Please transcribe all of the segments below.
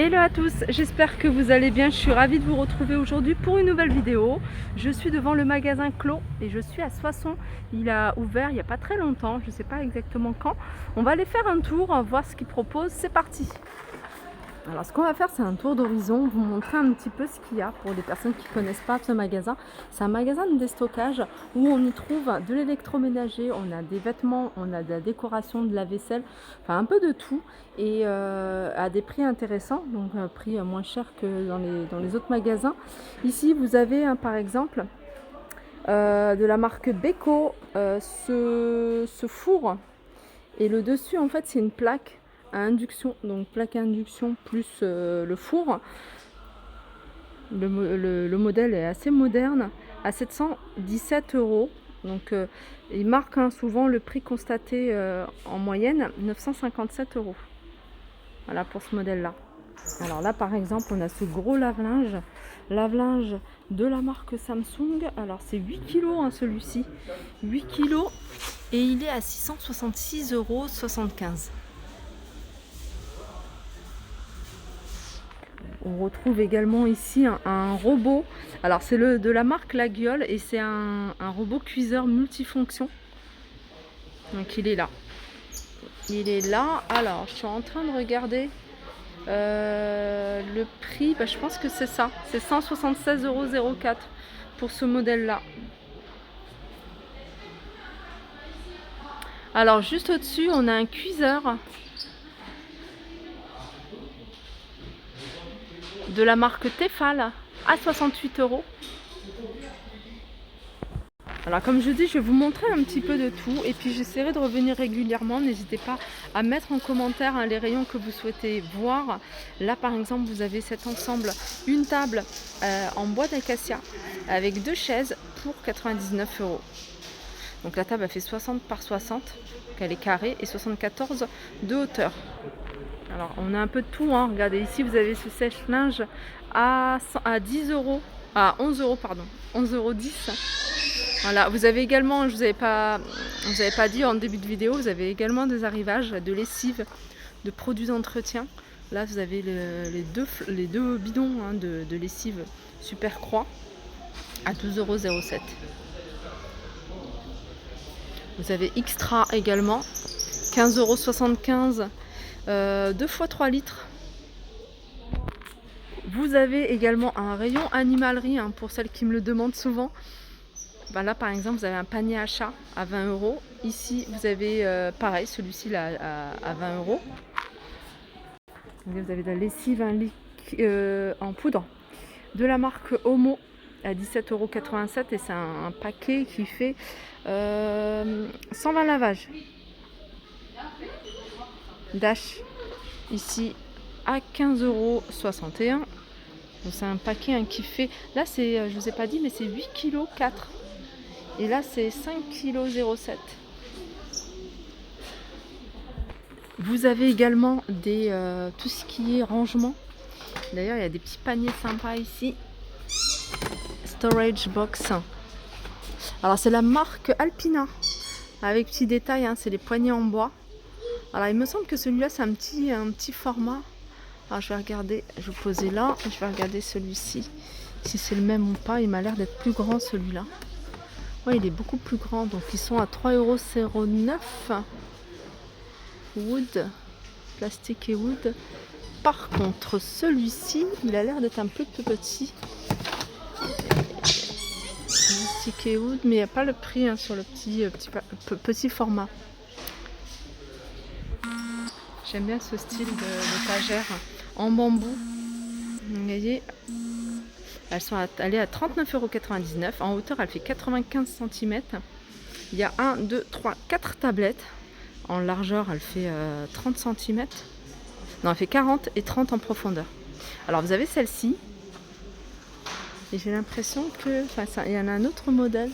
Hello à tous, j'espère que vous allez bien. Je suis ravie de vous retrouver aujourd'hui pour une nouvelle vidéo. Je suis devant le magasin Clos et je suis à Soissons. Il a ouvert il n'y a pas très longtemps, je ne sais pas exactement quand. On va aller faire un tour, voir ce qu'il propose. C'est parti. Alors ce qu'on va faire, c'est un tour d'horizon, vous montrer un petit peu ce qu'il y a pour les personnes qui ne connaissent pas ce magasin. C'est un magasin de déstockage où on y trouve de l'électroménager, on a des vêtements, on a de la décoration, de la vaisselle, enfin un peu de tout et à des prix intéressants, donc un prix moins cher que dans les autres magasins. Ici vous avez par exemple de la marque Beko, ce four et le dessus en fait c'est une plaque à induction, donc plaque à induction plus le four. Le modèle est assez moderne, à 717 €. Donc il marque souvent le prix constaté en moyenne, 957 €. Voilà pour ce modèle là. Alors là par exemple on a ce gros lave-linge de la marque Samsung. Alors c'est 8 kg celui-ci, 8 kg et il est à 666,75 €. On retrouve également ici un robot. Alors c'est de la marque La Guiole et c'est un robot cuiseur multifonction. Donc il est là. Il est là. Alors je suis en train de regarder le prix. Je pense que c'est ça. C'est 176,04 € pour ce modèle là. Alors juste au-dessus on a un cuiseur de la marque Tefal à 68 €. Alors comme je dis, je vais vous montrer un petit peu de tout et puis j'essaierai de revenir régulièrement. N'hésitez pas à mettre en commentaire les rayons que vous souhaitez voir. Là par exemple vous avez cet ensemble, une table en bois d'acacia avec 2 chaises pour 99 €. Donc la table a fait 60 par 60, donc elle est carrée et 74 de hauteur. Alors on a un peu de tout, hein. Regardez ici vous avez ce sèche-linge à 10 €, à 11 € pardon, 11,10 €. Voilà, vous avez également, je vous avais pas dit en début de vidéo, vous avez également des arrivages de lessive, de produits d'entretien. Là vous avez les deux bidons de lessive Super Croix à 12,07 €. Vous avez Extra également, 15,75 €, 2 x 3 litres. Vous avez également un rayon animalerie, pour celles qui me le demandent souvent. Là par exemple vous avez un panier achat à 20 €. Ici vous avez pareil, celui-ci là à 20 €. Vous avez de la lessive en poudre de la marque Omo à 17,87 € et c'est un paquet qui fait 120 lavages. Dash ici à 15,61 €. C'est un paquet qui fait, là c'est, je vous ai pas dit, mais c'est 8,4 kg et là c'est 5,07 kg. Vous avez également tout ce qui est rangement. D'ailleurs il y a des petits paniers sympas ici. Storage box. Alors c'est la marque Alpina avec petits détails, c'est les poignées en bois. Alors il me semble que celui-là c'est un petit format. Alors je vais regarder, je vais poser là, je vais regarder celui-ci, si c'est le même ou pas. Il m'a l'air d'être plus grand celui-là. Ouais, il est beaucoup plus grand, donc ils sont à 3,09 €. Wood, plastique et wood. Par contre celui-ci, il a l'air d'être un peu plus petit. Plastique et wood, mais il n'y a pas le prix sur le petit format. J'aime bien ce style d'étagère en bambou. Vous voyez, elle est à 39,99 €. En hauteur, elle fait 95 cm. Il y a 1, 2, 3, 4 tablettes. En largeur, elle fait 30 cm. Non, elle fait 40 et 30 en profondeur. Alors, vous avez celle-ci. Et j'ai l'impression que... il y en a un autre modèle.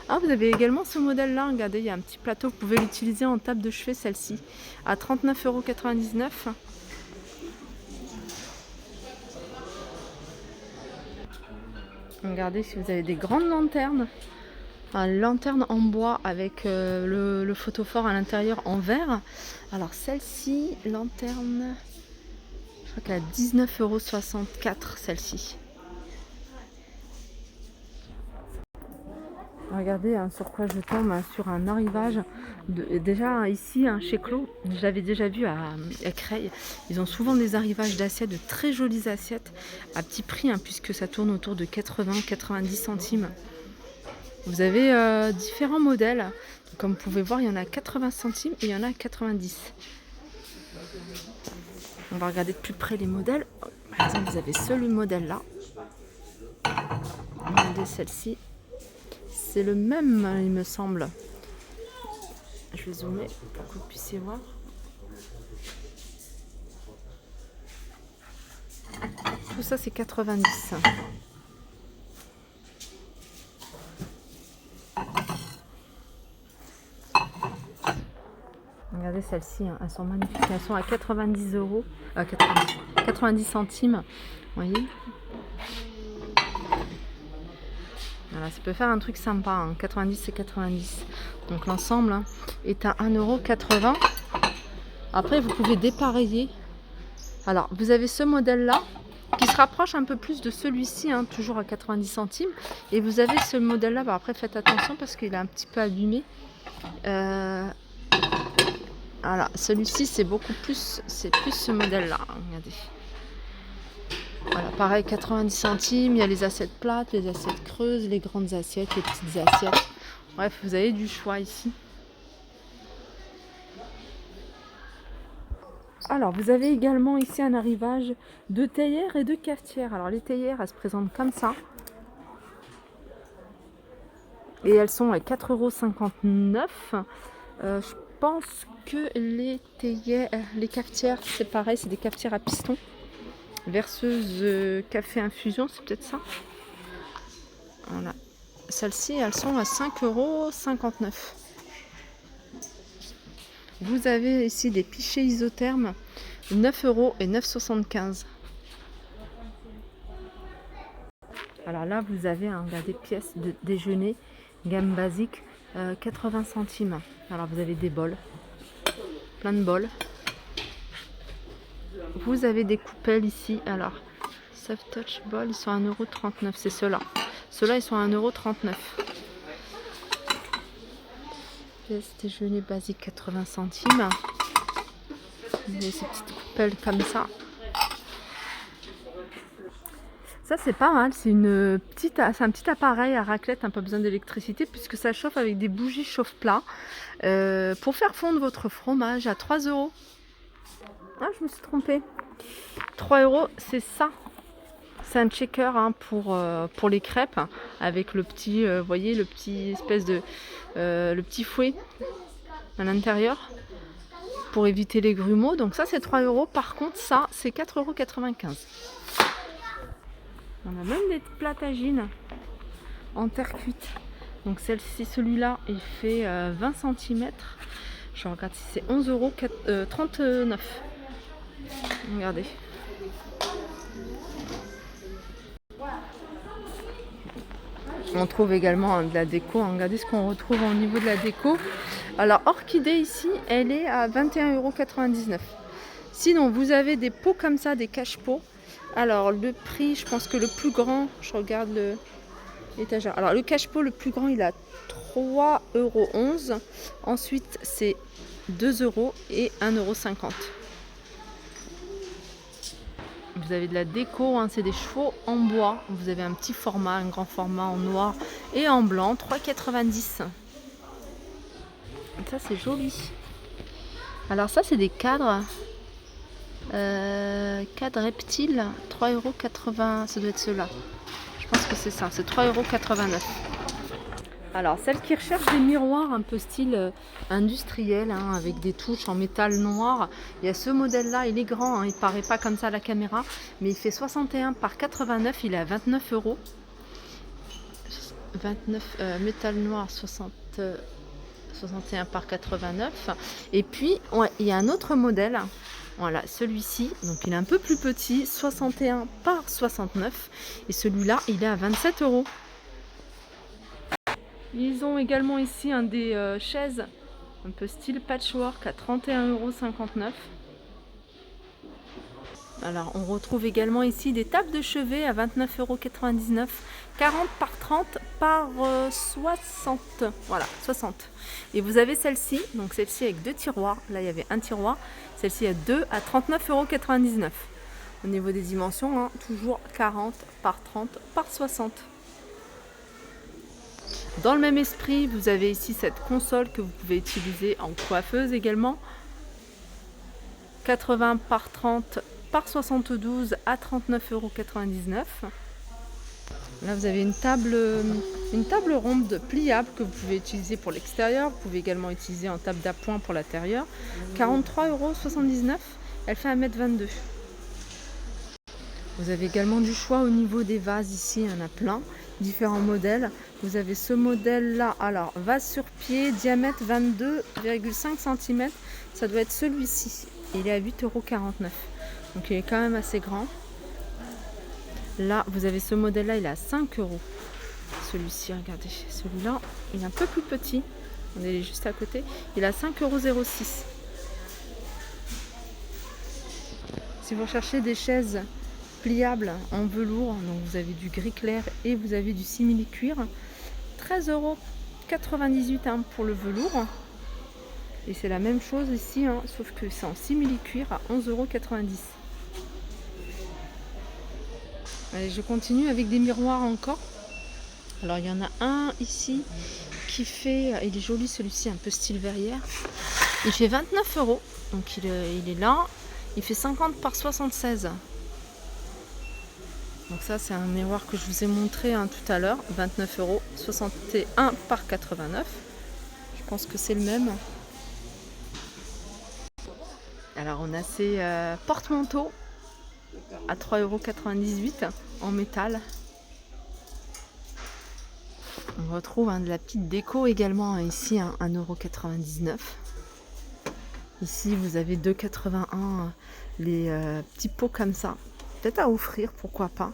Ah, vous avez également ce modèle-là. Regardez, il y a un petit plateau. Vous pouvez l'utiliser en table de chevet, celle-ci. À 39,99 €. Regardez si vous avez des grandes lanternes. Lanterne en bois avec le photophore à l'intérieur en verre. Alors celle-ci, lanterne crois qu'elle a 19,64 € celle-ci. Regardez hein, sur quoi je tombe, hein, sur un arrivage. Déjà ici, hein, chez Clos, j'avais déjà vu à Creil, ils ont souvent des arrivages d'assiettes, de très jolies assiettes, à petit prix, hein, puisque ça tourne autour de 80-90 centimes. Vous avez différents modèles. Comme vous pouvez voir, il y en a à 80 centimes et il y en a à 90. On va regarder de plus près les modèles. Par exemple, vous avez ce modèle-là. Regardez celle-ci. C'est le même, il me semble. Je vais zoomer pour que vous puissiez voir. Tout ça, c'est 90. Regardez celles-ci, hein, elles sont magnifiques. Elles sont à 90 €, 90 centimes. Vous voyez? Voilà, ça peut faire un truc sympa, hein. 90 et 90. Donc l'ensemble hein, est à 1,80 €. Après, vous pouvez dépareiller. Alors, vous avez ce modèle-là qui se rapproche un peu plus de celui-ci, hein, toujours à 90 centimes. Et vous avez ce modèle-là. Bon, après, faites attention parce qu'il est un petit peu abîmé. Voilà, celui-ci, c'est beaucoup plus, c'est plus ce modèle-là. Regardez. Voilà, pareil, 90 centimes. Il y a les assiettes plates, les assiettes creuses, les grandes assiettes, les petites assiettes. Bref, vous avez du choix ici. Alors, vous avez également ici un arrivage de théières et de cafetières. Alors, les théières, elles se présentent comme ça. Et elles sont à 4,59 €. Je pense que les théières, les cafetières, c'est pareil, c'est des cafetières à piston. Verseuse café infusion, c'est peut-être ça. Voilà. Celles-ci, elles sont à 5,59 €. Vous avez ici des pichets isothermes, 9,9,75 €. Alors là, vous avez des pièces de déjeuner, gamme basique, 80 centimes. Alors vous avez des bols, plein de bols. Vous avez des coupelles ici. Alors, Soft Touch Ball, ils sont à 1,39 €. C'est ceux-là. Ceux-là, ils sont à 1,39 €. Pièce déjeuner basique, 80 centimes. Vous avez ces petites coupelles comme ça. Ça, c'est pas mal. C'est un petit appareil à raclette, pas besoin d'électricité, puisque ça chauffe avec des bougies chauffe-plat. Pour faire fondre votre fromage à 3 €. Ah, je me suis trompée. 3 €, c'est ça. C'est un checker hein, pour les crêpes, avec le petit, voyez, le petit espèce de le petit fouet à l'intérieur pour éviter les grumeaux. Donc ça, c'est 3 €. Par contre, ça, c'est 4,95 €. On a même des platagines en terre cuite. Donc celui-là, il fait 20 cm. Je regarde si c'est 11,39 €. Regardez. On trouve également de la déco. Regardez ce qu'on retrouve au niveau de la déco. Alors, orchidée ici, elle est à 21,99 €. Sinon, vous avez des pots comme ça, des cache-pots. Alors, le prix, je pense que le plus grand, je regarde l'étagère. Alors, le cache-pot, le plus grand, il a 3,11 €. Ensuite, c'est 2 € et 1,50 €. Vous avez de la déco, hein, c'est des chevaux en bois. Vous avez un petit format, un grand format en noir et en blanc, 3,90 €. Ça, c'est joli. Alors ça, c'est des cadres. Cadre reptile, 3,80 €. Ça doit être ceux-là. Je pense que c'est ça, c'est 3,89 €. Alors, celles qui recherchent des miroirs un peu style industriel, hein, avec des touches en métal noir, il y a ce modèle-là, il est grand, hein, il ne paraît pas comme ça à la caméra, mais il fait 61 par 89, il est à 29 €. 29 métal noir, 61 par 89. Et puis, ouais, il y a un autre modèle. Voilà, celui-ci, donc il est un peu plus petit, 61 par 69. Et celui-là, il est à 27 €. Ils ont également ici des chaises un peu style patchwork à 31,59 €. Alors on retrouve également ici des tables de chevet à 29,99 €, 40 par 30 par 60. Voilà, 60. Et vous avez celle-ci, donc celle-ci avec 2 tiroirs. Là il y avait un tiroir, celle-ci a 2 à 39,99 €. Au niveau des dimensions, hein, toujours 40 par 30 par 60. Dans le même esprit, vous avez ici cette console que vous pouvez utiliser en coiffeuse également. 80 par 30 par 72 à 39,99 €. Là vous avez une table ronde pliable que vous pouvez utiliser pour l'extérieur. Vous pouvez également utiliser en table d'appoint pour l'intérieur. 43,79 €. Elle fait 1,22 m. Vous avez également du choix au niveau des vases ici, il y en a plein, différents modèles. Vous avez ce modèle là, alors vase sur pied, diamètre 22,5 cm, ça doit être celui-ci. Il est à 8,49 €, donc il est quand même assez grand. Là vous avez ce modèle là, il est à 5 €. Celui-ci, regardez, celui-là il est un peu plus petit, on est juste à côté, il est à 5,06 €. Si vous recherchez des chaises pliable en velours, donc vous avez du gris clair et vous avez du simili cuir, 13,98 € hein, pour le velours, et c'est la même chose ici hein, sauf que c'est en simili cuir à 11,90 €. Allez, je continue avec des miroirs encore. Alors il y en a un ici qui fait, il est joli celui-ci, un peu style verrière, il fait 29 €, donc il est là, il fait 50 par 76. Donc ça c'est un miroir que je vous ai montré hein, tout à l'heure, 29 €, 61 par 89. Je pense que c'est le même. Alors on a ces porte-manteaux à 3,98 € en métal. On retrouve hein, de la petite déco également ici, hein, 1,99 €. Ici vous avez 2,81 € les petits pots comme ça. Peut-être à offrir, pourquoi pas,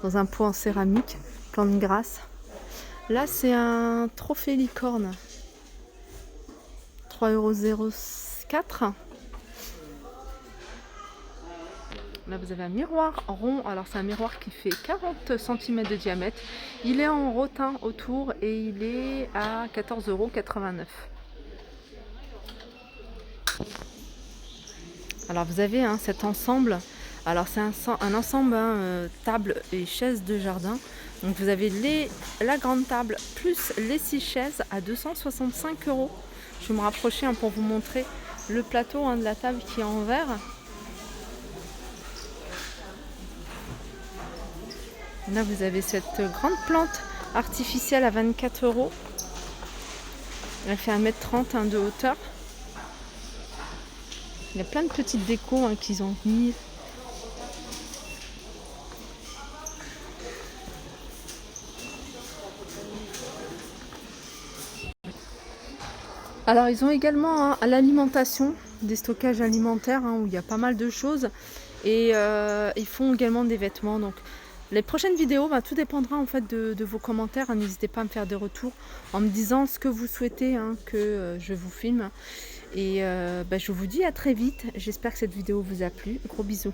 dans un pot en céramique, plante grasse. Là c'est un trophée licorne, 3,04 €. Là vous avez un miroir rond, alors c'est un miroir qui fait 40 cm de diamètre, il est en rotin autour et il est à 14,89 €. Alors vous avez hein, cet ensemble, alors c'est un ensemble hein, table et chaises de jardin. Donc vous avez la grande table plus les 6 chaises à 265 €. Je vais me rapprocher hein, pour vous montrer le plateau hein, de la table qui est en verre. Là vous avez cette grande plante artificielle à 24 €. Elle fait 1,30 m hein, de hauteur. Il y a plein de petites décos hein, qu'ils ont mis. Alors ils ont également hein, à l'alimentation, des stockages alimentaires hein, où il y a pas mal de choses, et ils font également des vêtements. Donc les prochaines vidéos, tout dépendra en fait de vos commentaires. N'hésitez pas à me faire des retours en me disant ce que vous souhaitez hein, que je vous filme. Et je vous dis à très vite. J'espère que cette vidéo vous a plu. Gros bisous.